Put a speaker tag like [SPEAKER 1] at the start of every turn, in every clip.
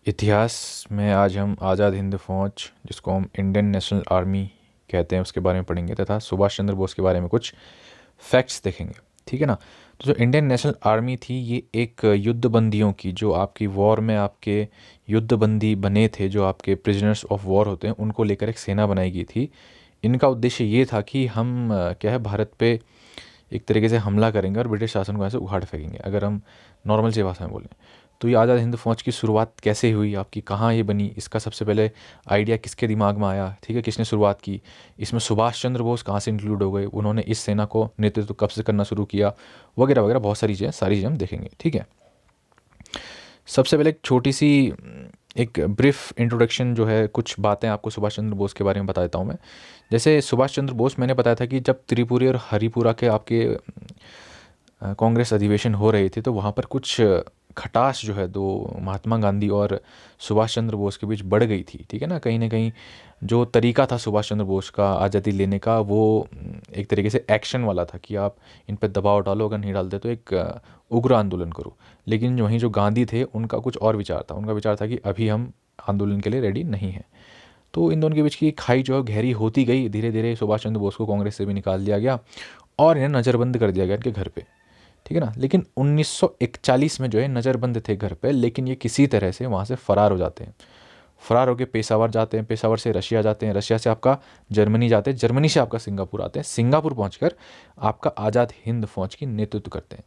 [SPEAKER 1] इतिहास में आज हम आज़ाद हिंद फौज, जिसको हम इंडियन नेशनल आर्मी कहते हैं, उसके बारे में पढ़ेंगे तथा सुभाष चंद्र बोस के बारे में कुछ फैक्ट्स देखेंगे। ठीक है ना। तो जो इंडियन नेशनल आर्मी थी, ये एक युद्ध बंदियों की, जो आपकी वॉर में आपके युद्ध बंदी बने थे, जो आपके प्रिजनर्स ऑफ वॉर होते हैं, उनको लेकर एक सेना बनाई गई थी। इनका उद्देश्य ये था कि हम क्या है, भारत पे एक तरीके से हमला करेंगे और ब्रिटिश शासन को ऐसे उखाड़ फेंकेंगे, अगर हम नॉर्मल सी भाषा में बोलें। तो ये आज़ाद हिंद फौज की शुरुआत कैसे हुई, आपकी कहाँ ये बनी, इसका सबसे पहले आइडिया किसके दिमाग में आया, ठीक है, किसने शुरुआत की, इसमें सुभाष चंद्र बोस कहाँ से इंक्लूड हो गए, उन्होंने इस सेना को नेतृत्व कब से करना शुरू किया, वगैरह वगैरह, बहुत सारी चीज़ें हम देखेंगे। ठीक है। सबसे पहले एक छोटी सी एक ब्रीफ इंट्रोडक्शन जो है, कुछ बातें आपको सुभाष चंद्र बोस के बारे में बता देता हूँ मैं। जैसे सुभाष चंद्र बोस, मैंने बताया था कि जब त्रिपुरी और हरिपुरा के आपके कांग्रेस अधिवेशन हो रहे थे, तो वहाँ पर कुछ खटास जो है, दो महात्मा गांधी और सुभाष चंद्र बोस के बीच बढ़ गई थी। ठीक है ना। कहीं ना कहीं जो तरीका था सुभाष चंद्र बोस का आज़ादी लेने का, वो एक तरीके से एक्शन वाला था कि आप इन पर दबाव डालो, अगर नहीं डालते तो एक उग्र आंदोलन करो। लेकिन वहीं जो गांधी थे, उनका कुछ और विचार था। उनका विचार था कि अभी हम आंदोलन के लिए रेडी नहीं हैं। तो इन दोनों के बीच की खाई जो है गहरी होती गई। धीरे धीरे सुभाष चंद्र बोस को कांग्रेस से भी निकाल दिया गया और इन्हें नज़रबंद कर दिया गया इनके घर पे। ठीक है ना। लेकिन 1941 में जो है नज़रबंद थे घर पे, लेकिन ये किसी तरह से वहाँ से फ़रार हो जाते हैं। फ़रार होकर पेशावर जाते हैं, पेशावर से रशिया जाते हैं, रशिया से आपका जर्मनी जाते हैं, जर्मनी से आपका सिंगापुर आते हैं, सिंगापुर पहुँचकर आपका आज़ाद हिंद फौज की नेतृत्व करते हैं।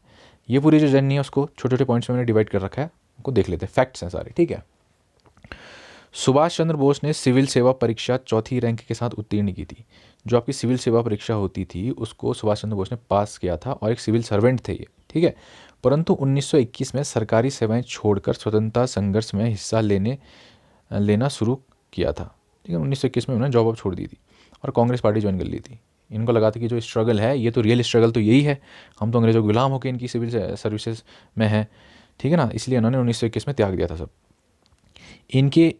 [SPEAKER 1] ये पूरी जो जर्नी है, उसको छोटे छोटे पॉइंट्स में मैंने डिवाइड कर रखा है, उनको देख लेते हैं। फैक्ट्स हैं सारे। ठीक है। सुभाष चंद्र बोस ने सिविल सेवा परीक्षा चौथी रैंक के साथ उत्तीर्ण की थी। जो आपकी सिविल सेवा परीक्षा होती थी, उसको सुभाष चंद्र बोस ने पास किया था और एक सिविल सर्वेंट थे ये। ठीक है। परंतु 1921 में सरकारी सेवाएं छोड़कर स्वतंत्रता संघर्ष में हिस्सा लेना शुरू किया था। ठीक है। 1921 में उन्होंने जॉब छोड़ दी थी और कांग्रेस पार्टी ज्वाइन कर ली थी। इनको लगा था कि जो स्ट्रगल है, ये तो रियल स्ट्रगल तो यही है, हम तो अंग्रेजों के गुलाम होकर इनकी सिविल सर्विसेज में हैं। ठीक है ना। इसलिए उन्होंने 1921 में त्याग दिया था सब। इनके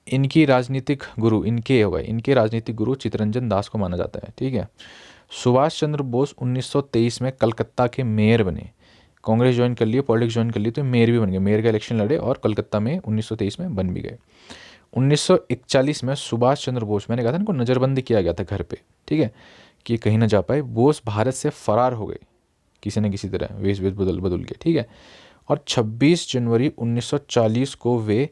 [SPEAKER 1] इनकी राजनीतिक गुरु इनके राजनीतिक गुरु चित्तरंजन दास को माना जाता है। ठीक है। सुभाष चंद्र बोस 1923 में कलकत्ता के मेयर बने। कांग्रेस ज्वाइन कर लिए, पॉलिटिक्स ज्वाइन कर लिए, तो मेयर भी बन गए। मेयर का इलेक्शन लड़े और कलकत्ता में 1923 में बन भी गए। 1941 में सुभाष चंद्र बोस, मैंने कहा था इनको नज़रबंदी किया गया था घर पे, ठीक है, कि कहीं ना जा पाए। बोस भारत से फरार हो गए किसी न किसी तरह, वेश वेश बदल बदल के। ठीक है। और 26 जनवरी 1940 को वे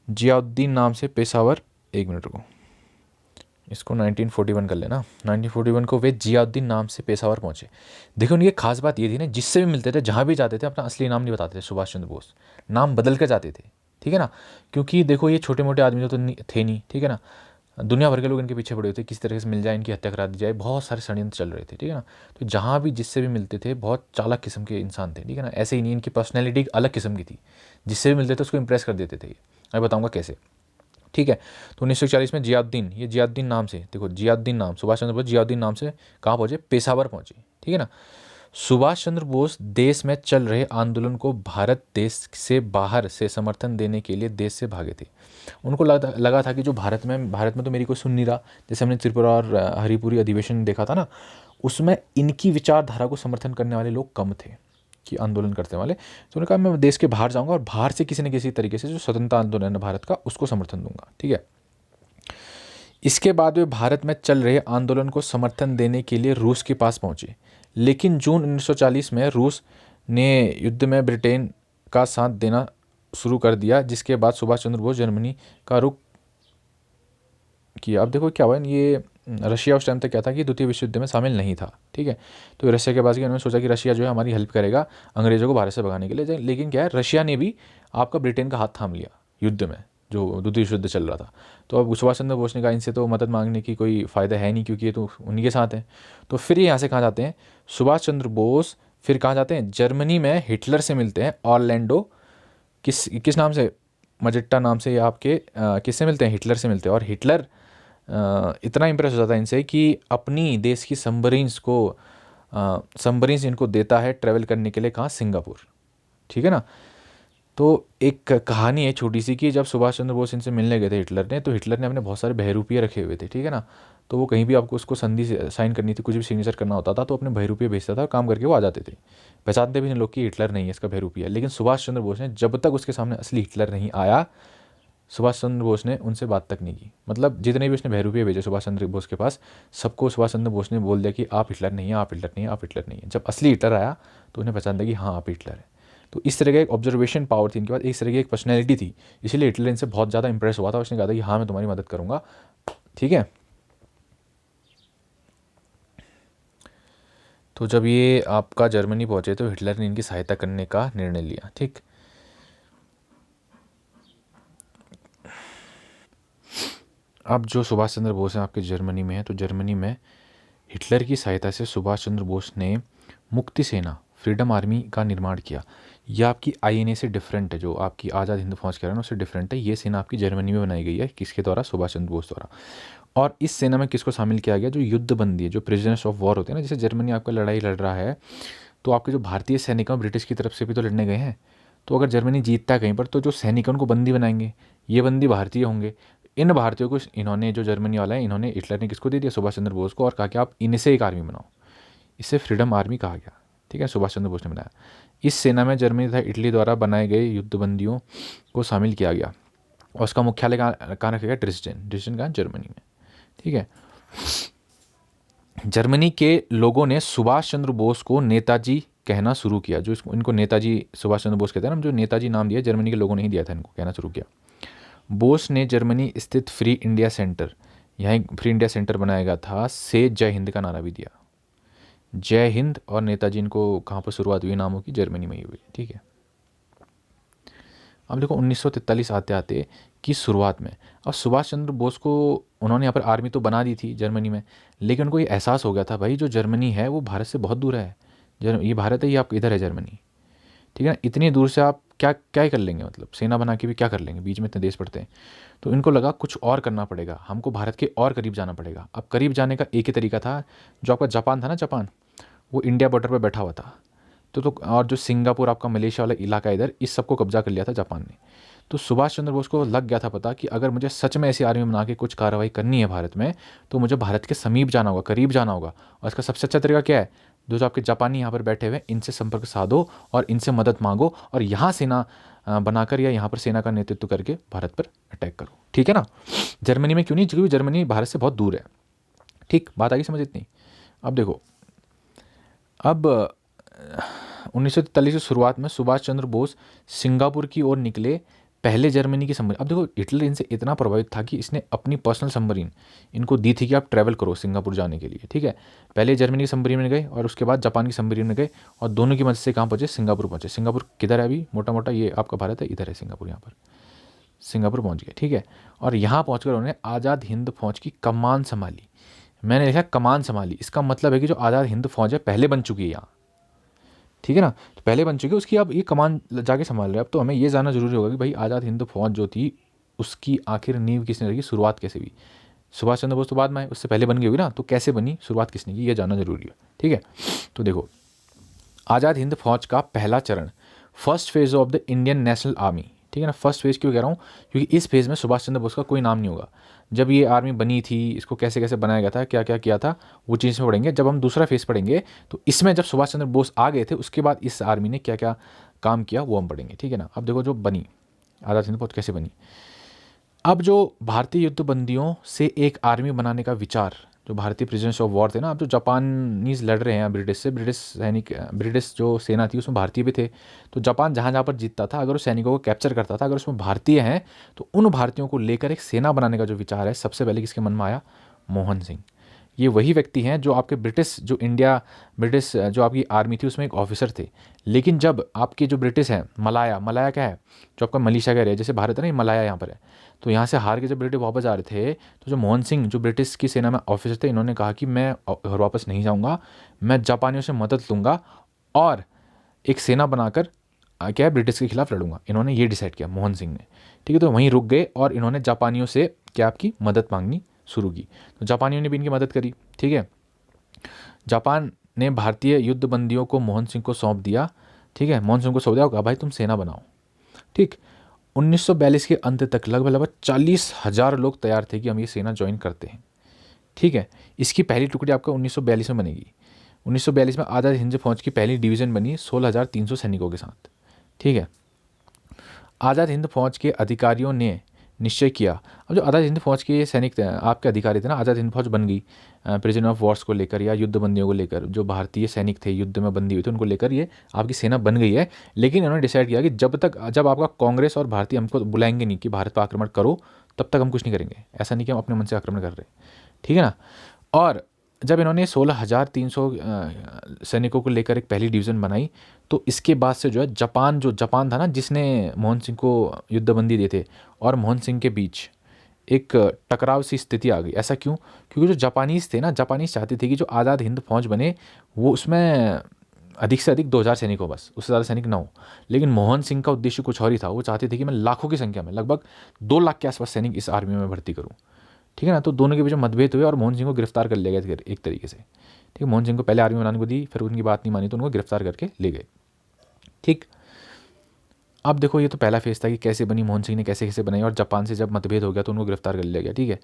[SPEAKER 1] जियाउद्दीन नाम से पेशावर, एक मिनट को, इसको 1941 कर लेना, 1941 को वे जियाउद्दीन नाम से पेशावर पहुंचे। देखो, उनकी खास बात ये थी ना, जिससे भी मिलते थे, जहाँ भी जाते थे, अपना असली नाम नहीं बताते थे। सुभाष चंद्र बोस नाम बदल कर जाते थे। ठीक है ना। क्योंकि देखो, ये छोटे मोटे आदमी तो थे नहीं। ठीक है ना। दुनिया भर के लोग इनके पीछे पड़े हुए थे, किस तरह से मिल जाए, इनकी हत्या करा दी जाए, बहुत सारे षड्यंत्र चल रहे थे। ठीक है ना। तो जहाँ भी जिससे भी मिलते थे, बहुत चालाक किस्म के इंसान थे। ठीक है ना। ऐसे ही नहीं, इनकी पर्सनैलिटी अलग किस्म की थी, जिससे भी मिलते थे उसको इंप्रेस कर देते थे। मैं बताऊँगा कैसे। ठीक है। तो 1940 में जियाउद्दीन, ये जियाउद्दीन नाम से, देखो जियाउद्दीन नाम, सुभाष चंद्र बोस जियाउद्दीन नाम से कहाँ पहुँचे, पेशावर पहुँचे। ठीक है ना। सुभाष चंद्र बोस देश में चल रहे आंदोलन को भारत देश से बाहर से समर्थन देने के लिए देश से भागे थे। उनको लगा था कि जो भारत में तो मेरी कोई सुन नहीं रहा। जैसे हमने त्रिपुरा और हरिपुरी अधिवेशन देखा था ना, उसमें इनकी विचारधारा को समर्थन करने वाले लोग कम थे, कि आंदोलन करने वाले। तो उन्होंने कहा मैं देश के बाहर जाऊंगा और बाहर से किसी न किसी तरीके से जो स्वतंत्रता आंदोलन है भारत का, उसको समर्थन दूंगा। ठीक है। इसके बाद वे भारत में चल रहे आंदोलन को समर्थन देने के लिए रूस के पास पहुंचे। लेकिन जून 1940 में रूस ने युद्ध में ब्रिटेन का साथ देना शुरू कर दिया, जिसके बाद सुभाष चंद्र बोस जर्मनी का रुख किया। अब देखो क्या हुआ, ये रशिया उस टाइम तक क्या था कि द्वितीय विश्व युद्ध में शामिल नहीं था। ठीक है। तो रशिया के पास गए, उन्होंने सोचा कि रशिया जो है हमारी हेल्प करेगा अंग्रेज़ों को भारत से भगाने के लिए। लेकिन क्या है, रशिया ने भी आपका ब्रिटेन का हाथ थाम लिया युद्ध में, जो द्वितीय विश्व युद्ध चल रहा था। तो अब सुभाष चंद्र बोस ने कहा इनसे तो मदद मांगने की कोई फ़ायदा है नहीं, क्योंकि ये तो उन्हीं के साथ हैं। तो फिर यहाँ से कहाँ जाते हैं सुभाष चंद्र बोस, फिर कहाँ जाते हैं, जर्मनी में हिटलर से मिलते हैं। ऑरलैंडो, किस नाम से, मजेट्टा नाम से, ये आपके किससे मिलते हैं, हिटलर से मिलते हैं। और हिटलर इतना इम्प्रेस हो जाता है इनसे कि अपनी देश की सबमरीन्स इनको देता है ट्रैवल करने के लिए, कहाँ, सिंगापुर। ठीक है ना। तो एक कहानी है छोटी सी, कि जब सुभाष चंद्र बोस इनसे मिलने गए थे हिटलर ने, तो हिटलर ने अपने बहुत सारे बहरूपिये रखे हुए थे। ठीक है ना। तो वो कहीं भी आपको उसको संधि साइन करनी थी, कुछ भी सिग्नेचर करना होता था, तो अपने बहरूपिये भेजता था और काम करके वो आ जाते थे। पहचानते भी नहीं लोग कि हिटलर नहीं है, इसका बहरूपिया है। लेकिन सुभाष चंद्र बोस ने, जब तक उसके सामने असली हिटलर नहीं आया, सुभाष चंद्र बोस ने उनसे बात तक नहीं की। मतलब जितने भी उसने बहरूपिये भेजे सुभाष चंद्र बोस के पास, सबको सुभाष चंद्र बोस ने बोल दिया कि आप हिटलर नहीं है, आप हिटलर नहीं है, आप हिटलर नहीं है। जब असली हिटलर आया तो उन्हें पहचान दिया कि हाँ आप हिटलर है। तो इस तरह का एक ऑब्जर्वेशन पावर थी इनके पास, इस तरह की एक पर्सनैलिटी थी, इसलिए हिटलर इनसे बहुत ज़्यादा इंप्रेस हुआ था। उसने कहा था कि हाँ मैं तुम्हारी मदद करूँगा, ठीक है। तो जब ये आपका जर्मनी पहुँचे तो हिटलर ने इनकी सहायता करने का निर्णय लिया, ठीक। अब जो सुभाष चंद्र बोस हैं आपके जर्मनी में है, तो जर्मनी में हिटलर की सहायता से सुभाष चंद्र बोस ने मुक्ति सेना, फ्रीडम आर्मी का निर्माण किया। यह आपकी आईएनए से डिफरेंट है, जो आपकी आज़ाद हिंद फौज कह रहे हैं उससे डिफरेंट है। ये सेना आपकी जर्मनी में बनाई गई है, किसके द्वारा? सुभाष चंद्र बोस द्वारा। और इस सेना में किसको शामिल किया गया? जो युद्ध बंदी है, जो प्रिजनर्स ऑफ वॉर होते हैं ना, जैसे जर्मनी आपका लड़ाई लड़ रहा है तो आपके जो भारतीय सैनिक हैं ब्रिटिश की तरफ से भी तो लड़ने गए हैं। तो अगर जर्मनी जीतता है कहीं पर, तो जो सैनिक हैं उनको बंदी बनाएंगे, ये बंदी भारतीय होंगे। इन भारतीयों को इन्होंने, जो जर्मनी वाला है, इन्होंने, हिटलर ने किसको दे दिया? सुभाष चंद्र बोस को, और कहा कि आप इनसे एक आर्मी बनाओ। इसे फ्रीडम आर्मी कहा गया, ठीक है, सुभाष चंद्र बोस ने बनाया। इस सेना में जर्मनी तथा इटली द्वारा बनाए गए युद्धबंदियों को शामिल किया गया, और उसका मुख्यालय कहाँ रखा गया? ड्रेसडेन। ड्रेसडेन कहाँ? जर्मनी में, ठीक है। जर्मनी के लोगों ने सुभाष चंद्र बोस को नेताजी कहना शुरू किया। जो इनको नेताजी सुभाष चंद्र बोस कहते हैं ना, जो नेताजी नाम दिया जर्मनी के लोगों ने ही दिया था, इनको कहना शुरू किया। बोस ने जर्मनी स्थित फ्री इंडिया सेंटर, यहाँ फ्री इंडिया सेंटर बनाया गया था, से जय हिंद का नारा भी दिया। जय हिंद और नेताजी, इनको कहाँ पर शुरुआत हुई नामों की? जर्मनी में ही हुई, ठीक है। अब देखो 1943 आते आते की शुरुआत में, अब सुभाष चंद्र बोस को उन्होंने यहाँ पर आर्मी तो बना दी थी जर्मनी में, लेकिन उनको ये एहसास हो गया था भाई जो जर्मनी है वो भारत से बहुत दूर है। ये भारत है, ये आप इधर है जर्मनी, ठीक है ना। इतनी दूर से आप क्या क्या ही कर लेंगे, मतलब सेना बना के भी क्या कर लेंगे, बीच में इतने देश पड़ते हैं। तो इनको लगा कुछ और करना पड़ेगा, हमको भारत के और करीब जाना पड़ेगा। अब करीब जाने का एक ही तरीका था, जो आपका जापान था ना, जापान वो इंडिया बॉर्डर पर बैठा हुआ था। तो और जो सिंगापुर आपका मलेशिया वाला इलाका इधर, इस सबको कब्जा कर लिया था जापान ने। तो सुभाष चंद्र बोस को लग गया था पता कि अगर मुझे सच में ऐसी आर्मी बना के कुछ कार्रवाई करनी है भारत में, तो मुझे भारत के समीप जाना होगा, करीब जाना होगा। और इसका सबसे अच्छा तरीका क्या है? जो आपके जापानी यहाँ पर बैठे हुए, इनसे संपर्क साधो और इनसे मदद मांगो, और यहाँ सेना बनाकर या यहाँ पर सेना का नेतृत्व करके भारत पर अटैक करो, ठीक है ना। जर्मनी में क्यों नहीं? क्योंकि जर्मनी भारत से बहुत दूर है, ठीक। बात आगे समझ इतनी। अब देखो, अब 1943 की शुरुआत में सुभाष चंद्र बोस सिंगापुर की ओर निकले, पहले जर्मनी की सबमरीन। अब देखो हिटलर इनसे इतना प्रभावित था कि इसने अपनी पर्सनल सबमरीन इनको दी थी कि आप ट्रैवल करो सिंगापुर जाने के लिए, ठीक है। पहले जर्मनी की सबमरीन में गए और उसके बाद जापान की सबमरीन में गए, और दोनों की मदद से कहाँ पहुँचे? सिंगापुर पहुँचे। सिंगापुर किधर है? अभी मोटा मोटा ये आपका भारत है, इधर है सिंगापुर, यहाँ पर सिंगापुर पहुँच गए, ठीक है। और यहाँ पहुँच कर उन्होंने आज़ाद हिंद फौज की कमान संभाली। मैंने लिखा कमान संभाली, इसका मतलब है कि जो आज़ाद हिंद फौज है पहले बन चुकी है यहाँ, ठीक है ना। तो पहले बन चुकी है, उसकी अब ये कमान जाके संभाल रहे हैं। अब तो हमें ये जानना जरूरी होगा कि भाई आज़ाद हिंद फौज जो थी उसकी आखिर नींव किसने रखी, शुरुआत कैसे हुई? सुभाष चंद्र बोस तो बाद में आए, उससे पहले बन गई होगी ना, तो कैसे बनी, शुरुआत किसने की, ये जानना जरूरी है, ठीक है। तो देखो, आज़ाद हिंद फौज का पहला चरण, first phase of the Indian national army, ठीक है ना। फर्स्ट फेज क्यों कह रहा हूँ? क्योंकि इस फेज में सुभाष चंद्र बोस का कोई नाम नहीं होगा। जब ये आर्मी बनी थी, इसको कैसे कैसे बनाया गया था, क्या क्या किया था, वो चीज़ में पढ़ेंगे। जब हम दूसरा फेज पढ़ेंगे तो इसमें जब सुभाष चंद्र बोस आ गए थे उसके बाद इस आर्मी ने क्या क्या काम किया वो हम पढ़ेंगे, ठीक है ना। अब देखो जो बनी आज़ाद हिंद फौज कैसे बनी। अब जो भारतीय युद्धबंदियों से एक आर्मी बनाने का विचार, जो भारतीय प्रिजनर्स ऑफ वॉर थे ना, अब जो जापानीज लड़ रहे हैं ब्रिटिश से, ब्रिटिश सैनिक, ब्रिटिश जो सेना थी उसमें भारतीय भी थे। तो जापान जहाँ जहाँ पर जीतता था, अगर उस सैनिकों को कैप्चर करता था, अगर उसमें भारतीय हैं, तो उन भारतीयों को लेकर एक सेना बनाने का जो विचार है, सबसे पहले किसके मन में आया? मोहन सिंह। ये वही व्यक्ति हैं जो आपके ब्रिटिश, जो इंडिया ब्रिटिश जो आपकी आर्मी थी उसमें एक ऑफिसर थे। लेकिन जब आपके जो ब्रिटिश हैं, मलाया, मलाया क्या है? जो आपका मलेशिया का एरिया, जैसे भारत है ना, ये मलाया यहाँ पर है। तो यहाँ से हार के जब ब्रिटिश वापस आ रहे थे, तो जो मोहन सिंह जो ब्रिटिश की सेना में ऑफिसर थे, इन्होंने कहा कि मैं घर वापस नहीं जाऊँगा, मैं जापानियों से मदद लूँगा और एक सेना बनाकर क्या है, ब्रिटिश के खिलाफ लड़ूंगा। इन्होंने ये डिसाइड किया मोहन सिंह ने, ठीक है। तो वहीं रुक गए और इन्होंने जापानियों से क्या आपकी मदद मांगनी शुरू की। तो जापानियों ने भी इनकी मदद करी, ठीक है। जापान ने भारतीय युद्धबंदियों को मोहन सिंह को सौंप दिया, ठीक है। मोहन सिंह को सौंप दिया, कहा भाई तुम सेना बनाओ, ठीक। 1942 के अंत तक लगभग 40,000 लोग तैयार थे कि हम ये सेना ज्वाइन करते हैं, ठीक है। इसकी पहली टुकड़ी आपका 1942 में बनेगी। 1942 में आज़ाद हिंद फौज की पहली डिवीज़न बनी 16,300 सैनिकों के साथ, ठीक है। आज़ाद हिंद फौज के अधिकारियों ने निश्चय किया। अब जो आज़ाद हिंद फौज के सैनिक थे, आपके अधिकारी थे ना, आज़ाद हिंद फौज बन गई प्रिजन ऑफ वॉर्स को लेकर या युद्ध बंदियों को लेकर, जो भारतीय सैनिक थे युद्ध में बंदी हुए थे उनको लेकर ये आपकी सेना बन गई है। लेकिन इन्होंने डिसाइड किया कि जब आपका कांग्रेस और भारतीय हमको बुलाएंगे नहीं कि भारत पर आक्रमण करो, तब तक हम कुछ नहीं करेंगे। ऐसा नहीं कि हम अपने मन से आक्रमण कर रहे, ठीक है ना। और जब इन्होंने 16,300 सैनिकों को लेकर एक पहली डिवीज़न बनाई, तो इसके बाद से जो है जापान था ना, जिसने मोहन सिंह को युद्धबंदी दिए थे, और मोहन सिंह के बीच एक टकराव सी स्थिति आ गई। ऐसा क्यों? क्योंकि जो जापानीज़ थे ना, जापानीज़ चाहते थे कि जो आज़ाद हिंद फौज बने वो उसमें अधिक से अधिक 2,000 सैनिक हो, बस उससे ज़्यादा सैनिक ना हो। लेकिन मोहन सिंह का उद्देश्य कुछ और ही था। वो चाहते थे कि मैं लाखों की संख्या में, लगभग 2 लाख के आसपास सैनिक इस आर्मी में भर्ती करूँ, ठीक है ना। तो दोनों के बीच मतभेद हुए और मोहन सिंह को गिरफ्तार कर लिया गया एक तरीके से, ठीक है। मोहन सिंह को पहले आर्मी बनाने को दी, फिर उनकी बात नहीं मानी तो उनको गिरफ्तार करके ले गए, ठीक। अब देखो, ये तो पहला फेज था कि कैसे बनी, मोहन सिंह ने कैसे कैसे बनाई, और जापान से जब मतभेद हो गया तो उनको गिरफ्तार कर लिया गया, ठीक है।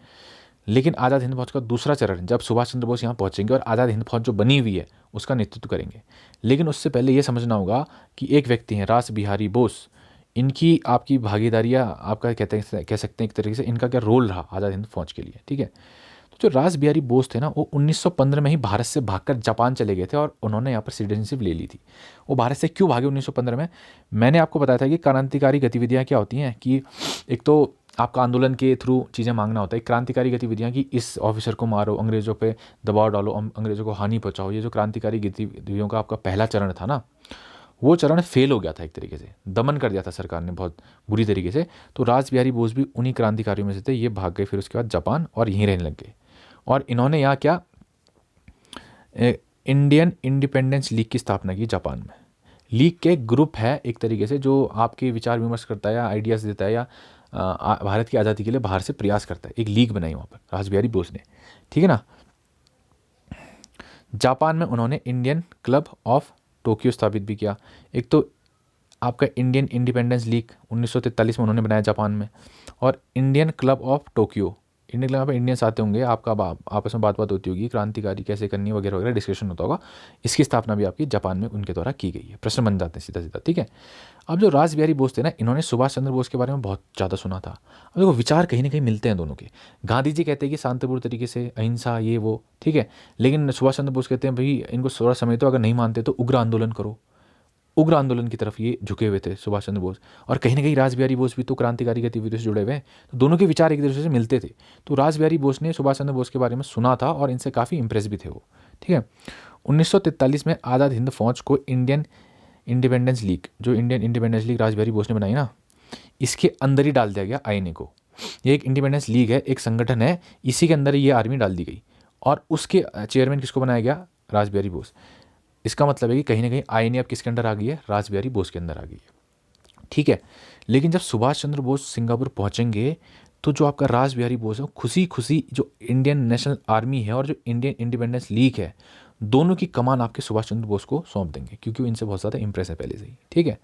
[SPEAKER 1] लेकिन आज़ाद हिंद फौज का दूसरा चरण, जब सुभाष चंद्र बोस यहाँ पहुँचेंगे और आज़ाद हिंद फौज जो बनी हुई है उसका नेतृत्व करेंगे। लेकिन उससे पहले ये समझना होगा कि एक व्यक्ति हैं रास बिहारी बोस, इनकी आपकी भागीदारियाँ आपका कह सकते हैं एक तरीके से, इनका क्या रोल रहा आज़ाद हिंद फौज के लिए, ठीक है। तो जो रास बिहारी बोस थे ना, वो 1915 में ही भारत से भागकर जापान चले गए थे और उन्होंने यहाँ पर सिटीजनशिप ले ली थी। वो भारत से क्यों भागे 1915 में? मैंने आपको बताया था कि क्रांतिकारी गतिविधियाँ क्या होती हैं, कि एक तो आपका आंदोलन के थ्रू चीज़ें मांगना होता है। क्रांतिकारी गतिविधियाँ कि इस ऑफिसर को मारो, अंग्रेज़ों पे दबाव डालो, अंग्रेज़ों को हानि पहुँचाओ, ये जो क्रांतिकारी गतिविधियों का आपका पहला चरण था ना, वो चरण फेल हो गया था, एक तरीके से दमन कर दिया था सरकार ने बहुत बुरी तरीके से। तो रास बिहारी बोस भी उन्हीं क्रांतिकारियों में से थे। ये भाग गए फिर उसके बाद जापान और यहीं रहने लग गए। और इन्होंने यहाँ क्या, इंडियन इंडिपेंडेंस लीग की स्थापना की जापान में। लीग के ग्रुप है एक तरीके से, जो आपके विचार विमर्श करता है या आइडियाज़ देता है या भारत की आज़ादी के लिए बाहर से प्रयास करता है। एक लीग बनाई वहाँ पर रास बिहारी बोस ने, ठीक है ना। जापान में उन्होंने इंडियन क्लब ऑफ टोक्यो स्थापित भी किया। एक तो आपका इंडियन इंडिपेंडेंस लीग 1943 में उन्होंने बनाया जापान में, और Indian club of Tokyo, Indian club में इंडियंस आते होंगे, आपका आपस में बात होती होगी, क्रांतिकारी कैसे करनी है वगैरह वगैरह डिस्कशन होता होगा। इसकी स्थापना भी आपकी जापान में उनके द्वारा की गई है। प्रश्न बन जाते हैं सीधा सीधा, ठीक है। अब जो रास बिहारी बोस थे ना, इन्होंने सुभाष चंद्र बोस के बारे में बहुत ज़्यादा सुना था। अब देखो, विचार कहीं ना कहीं मिलते हैं दोनों के। गांधी जी कहते हैं कि शांतिपूर्ण तरीके से अहिंसा ये वो, ठीक है। लेकिन सुभाष चंद्र बोस कहते हैं भाई इनको थोड़ा समय तो, अगर नहीं मानते तो उग्र आंदोलन करो। उग्र आंदोलन की तरफ ये झुके हुए थे सुभाष चंद्र बोस। और कहीं ना कहीं रास बिहारी बोस भी तो क्रांतिकारी गतिविधियों से जुड़े हुए हैं, तो दोनों के विचार एक दूसरे से मिलते थे। तो रास बिहारी बोस ने सुभाष चंद्र बोस के बारे में सुना था और इनसे काफ़ी इंप्रेस भी थे वो, ठीक है। 1943 में आज़ाद हिंद फौज को इंडियन इंडिपेंडेंस लीग, जो इंडियन इंडिपेंडेंस लीग रास बिहारी बोस ने बनाई ना, इसके अंदर ही डाल दिया गया आईएनए को। ये एक इंडिपेंडेंस लीग है, एक संगठन है, इसी के अंदर ही ये आर्मी डाल दी गई। और उसके चेयरमैन किसको बनाया गया? रास बिहारी बोस। इसका मतलब है कि कहीं ना कहीं आईएनए अब किसके अंदर आ गई है? रास बिहारी बोस के अंदर आ गई है, ठीक है। लेकिन जब सुभाष चंद्र बोस सिंगापुर पहुंचेंगे, तो जो आपका रास बिहारी बोस है, खुशी खुशी जो इंडियन नेशनल आर्मी है और जो इंडियन इंडिपेंडेंस लीग है, दोनों की कमान आपके सुभाष चंद्र बोस को सौंप देंगे, क्योंकि वो इनसे बहुत ज़्यादा इंप्रेस है पहले से ही, ठीक है।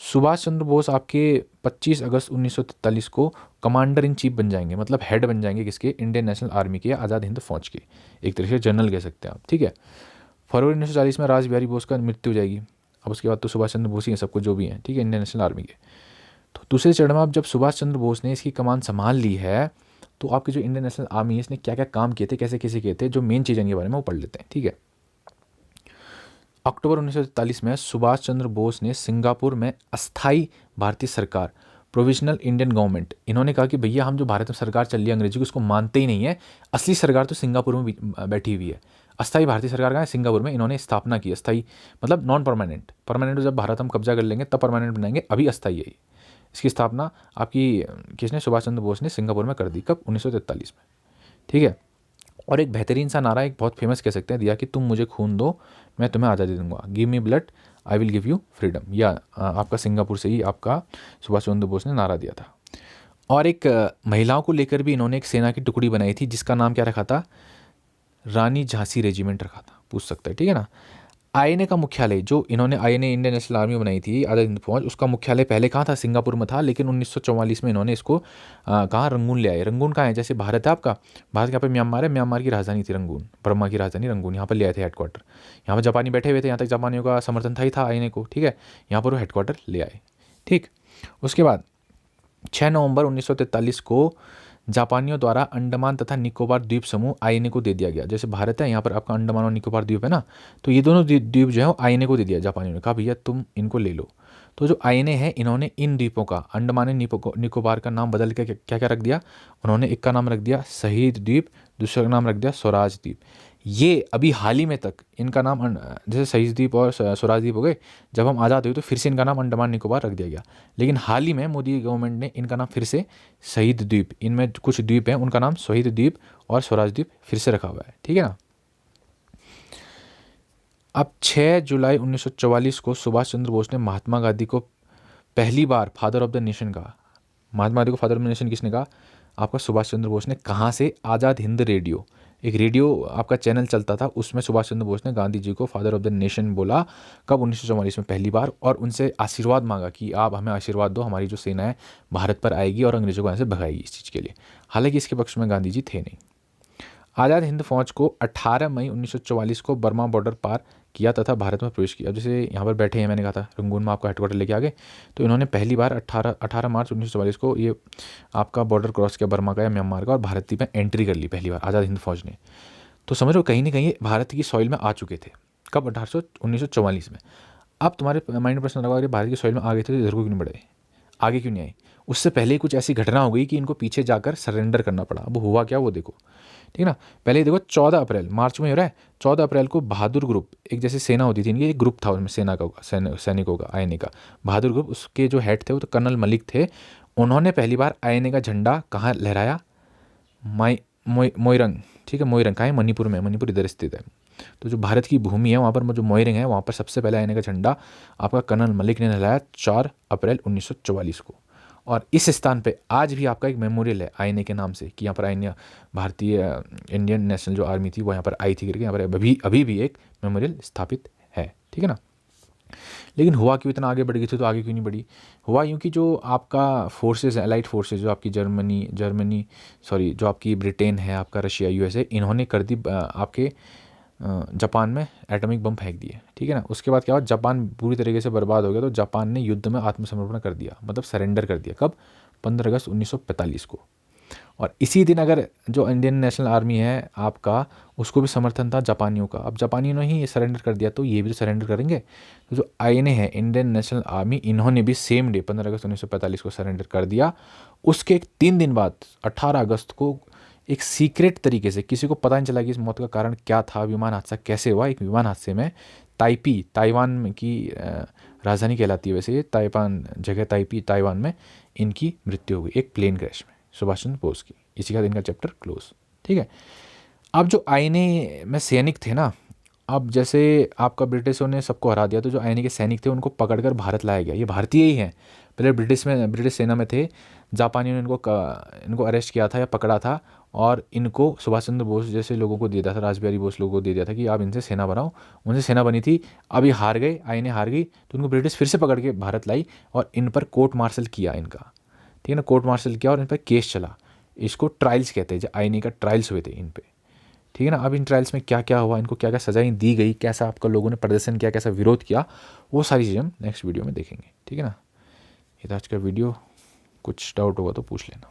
[SPEAKER 1] सुभाष चंद्र बोस आपके 25 अगस्त 1943 को कमांडर इन चीफ बन जाएंगे, मतलब हेड बन जाएंगे किसके? इंडियन नेशनल आर्मी के, आज़ाद हिंद फौज के, एक तरीके से जनरल कह सकते हैं आप, ठीक है। फरवरी 1940 में रास बिहारी बोस का मृत्यु हो जाएगी। अब उसके बाद तो सुभाष चंद्र बोस ही हैं सब कुछ जो भी हैं, ठीक है, इंडियन नेशनल आर्मी के। तो दूसरे चरण में अब जब सुभाष चंद्र बोस ने इसकी कमान संभाल ली है, तो आपकी जो इंडियन नेशनल आर्मी है इसने क्या क्या काम किए थे, कैसे कैसे किए थे, जो मेन चीज़ इनके बारे में वो पढ़ लेते हैं, ठीक है। अक्टूबर 1943 में सुभाष चंद्र बोस ने सिंगापुर में अस्थाई भारतीय सरकार, प्रोविजनल इंडियन गवर्नमेंट, इन्होंने कहा कि भैया हम जो भारत में सरकार चल रही है अंग्रेजी की उसको मानते ही नहीं है, असली सरकार तो सिंगापुर में बैठी हुई है। अस्थाई भारतीय सरकार का है सिंगापुर में, इन्होंने स्थापना की। अस्थाई मतलब नॉन परमानेंट, परमानेंट जब भारत हम कब्जा कर लेंगे तब परमानेंट बनाएंगे, अभी अस्थाई है। इसकी स्थापना आपकी किसने? सुभाष चंद्र बोस ने सिंगापुर में कर दी। कब? 1943 में, ठीक है। और एक बेहतरीन सा नारा, एक बहुत फेमस कह सकते हैं, दिया कि तुम मुझे खून दो मैं तुम्हें आज़ादी दूंगा, give me blood I will give you freedom. या आपका सिंगापुर से ही आपका सुभाष चंद्र बोस ने नारा दिया था। और एक महिलाओं को लेकर भी इन्होंने एक सेना की टुकड़ी बनाई थी, जिसका नाम क्या रखा था? रानी झांसी रेजिमेंट रखा था, पूछ सकता है, ठीक है ना। आईएनए का मुख्यालय, जो इन्होंने आईएनए इंडियन नेशनल आर्मी बनाई थी आज़ाद हिंद फौज, उसका मुख्यालय पहले कहाँ था? सिंगापुर में था। लेकिन 1944 में इन्होंने इसको कहाँ? रंगून ले आए। रंगून कहाँ है? जैसे भारत है आपका, भारत के यहाँ पे म्यांमार है, म्यांमार की राजधानी थी रंगून, बर्मा की राजधानी रंगून, यहाँ पर ले आए थे हेडक्वार्टर। यहाँ पर जापानी बैठे हुए थे, यहाँ तक जापानियों का समर्थन था ही था आईएनए को, ठीक है। यहाँ पर वो हेडक्वार्टर ले आए, ठीक। उसके बाद 6 नवंबर 1943 को जापानियों द्वारा अंडमान तथा निकोबार द्वीप समूह आईएनए को दे दिया गया। जैसे भारत है, यहाँ पर आपका अंडमान और निकोबार द्वीप है ना, तो ये दोनों द्वीप जो है वो आईएनए को दे दिया जापानियों ने, कहा भैया तुम इनको ले लो। तो जो आईएनए है, इन्होंने इन द्वीपों का, अंडमान और निकोबार का नाम बदल के क्या क्या रख दिया, उन्होंने एक का नाम रख दिया शहीद द्वीप, दूसरे का नाम रख दिया स्वराज द्वीप। ये अभी हाल ही में तक इनका नाम जैसे शहीद द्वीप और स्वराज द्वीप हो गए, जब हम आज़ाद हुए तो फिर से इनका नाम अंडमान निकोबार रख दिया गया। लेकिन हाल ही में मोदी गवर्नमेंट ने इनका नाम फिर से शहीद द्वीप, इनमें कुछ द्वीप हैं उनका नाम शहीद द्वीप और स्वराज द्वीप फिर से रखा हुआ है, ठीक है ना। अब 6 जुलाई 1944 को सुभाष चंद्र बोस ने महात्मा गांधी को पहली बार फादर ऑफ द नेशन कहा। महात्मा गांधी को फादर ऑफ द नेशन किसने कहा? आपका सुभाष चंद्र बोस ने। कहाँ से? आज़ाद हिंद रेडियो, एक रेडियो आपका चैनल चलता था, उसमें सुभाष चंद्र बोस ने गांधी जी को फादर ऑफ द नेशन बोला। कब? 1944 में पहली बार, और उनसे आशीर्वाद मांगा कि आप हमें आशीर्वाद दो, हमारी जो सेना है भारत पर आएगी और अंग्रेजों को यहाँ से भगाएगी इस चीज़ के लिए। हालांकि इसके पक्ष में गांधी जी थे नहीं। आज़ाद हिंद फौज को 18 मई 1944 को बर्मा बॉर्डर पार किया तथा भारत में प्रवेश किया। जैसे यहाँ पर बैठे हैं, मैंने कहा था रंगून में आपका हेडक्वार्टर लेके आ गए, तो इन्होंने पहली बार 18 मार्च 1944 को ये आपका बॉर्डर क्रॉस किया बर्मा का या म्यांमार का, और भारत में एंट्री कर ली पहली बार आज़ाद हिंद फौज ने। तो समझ लो कहीं ना कहीं भारत की सॉइल में आ चुके थे। कब? 1944 में। अब तुम्हारे माइंड में प्रश्न लगा, अरे भारत की सॉइल में आ गए थे तो इधर को क्यों नहीं बढ़े, आगे क्यों नहीं आए? उससे पहले ही कुछ ऐसी घटना हो गई कि इनको पीछे जाकर सरेंडर करना पड़ा। अब हुआ क्या वो देखो, ठीक ना। पहले देखो 14 अप्रैल, मार्च में हो रहा है, 14 अप्रैल को बहादुर ग्रुप, एक जैसे सेना होती थी इनकी, एक ग्रुप था उसमें सेना का, सैनिकों का, आईएनए का बहादुर ग्रुप, उसके जो हेड थे वो तो कर्नल मलिक थे। उन्होंने पहली बार आईएनए का झंडा कहाँ लहराया? मोइरंग, ठीक है, मोइरंग कहाँ है? मणिपुर में, मणिपुर इधर स्थित है। तो जो भारत की भूमि है वहाँ पर जो मोइरंग है, वहाँ पर सबसे पहले आईएनए का झंडा आपका कर्नल मलिक ने लहराया 4 अप्रैल 1944 को। और इस स्थान पे आज भी आपका एक मेमोरियल है आईएनए के नाम से, कि यहाँ पर आईएनए, भारतीय इंडियन नेशनल जो आर्मी थी वो यहाँ पर आई थी करके, यहाँ पर अभी भी एक मेमोरियल स्थापित है, ठीक है ना। लेकिन हुआ क्यों इतना आगे बढ़ गई थी, तो आगे क्यों नहीं बढ़ी? हुआ यूँ कि जो आपका फोर्सेज है, एलाइड फोर्सेज, जो आपकी जो आपकी ब्रिटेन है, आपका रशिया, यूएसए, इन्होंने कर दी आपके जापान में एटॉमिक बम फेंक दिए, ठीक है ना। उसके बाद क्या हुआ? जापान पूरी तरीके से बर्बाद हो गया, तो जापान ने युद्ध में आत्मसमर्पण कर दिया, मतलब सरेंडर कर दिया। कब? 15 अगस्त 1945 को। और इसी दिन अगर जो इंडियन नेशनल आर्मी है आपका, उसको भी समर्थन था जापानियों का। अब जापानियों ने ही सरेंडर कर दिया तो ये भी तो सरेंडर करेंगे। तो जो आईएनए है, इंडियन नेशनल आर्मी, इन्होंने भी सेम डे 15 अगस्त 1945 को सरेंडर कर दिया। उसके 3 दिन बाद 18 अगस्त को एक सीक्रेट तरीके से, किसी को पता नहीं चला कि इस मौत का कारण क्या था, विमान हादसा कैसे हुआ। एक विमान हादसे में ताइवान की राजधानी कहलाती है वैसे ये, ताइवान में इनकी मृत्यु हो गई, एक प्लेन क्रैश में, सुभाष चंद्र बोस की। इसी के साथ इनका चैप्टर क्लोज, ठीक है। अब जो आईएनए में सैनिक थे ना, अब जैसे आपका ब्रिटिशों ने सबको हरा दिया, तो जो आईएनए के सैनिक थे उनको पकड़कर भारत लाया गया। ये भारतीय ही हैं, पहले ब्रिटिश सेना में थे। जापानियों ने इनको अरेस्ट किया था या पकड़ा था, और इनको सुभाष चंद्र बोस जैसे लोगों को दे दिया था, रासबिहारी बोस लोगों को दे दिया था कि आप इनसे सेना बनाओ। उनसे सेना बनी थी, अभी हार गए, आईएनए हार गई, तो उनको ब्रिटिश फिर से पकड़ के भारत लाई और इन पर कोर्ट मार्शल किया इनका, ठीक है ना। कोर्ट मार्शल किया और इन पर केस चला। इसको ट्रायल्स कहते हैं, जो आईएनए का ट्रायल्स हुए थे इन पे, ठीक है ना। अब इन ट्रायल्स में क्या क्या हुआ, इनको क्या क्या सजाएं दी गई, कैसा आपका लोगों ने प्रदर्शन किया, कैसा विरोध किया, वो सारी चीज़ें हम नेक्स्ट वीडियो में देखेंगे, ठीक है ना। ये था आज का वीडियो, कुछ डाउट होगा तो पूछ लेना।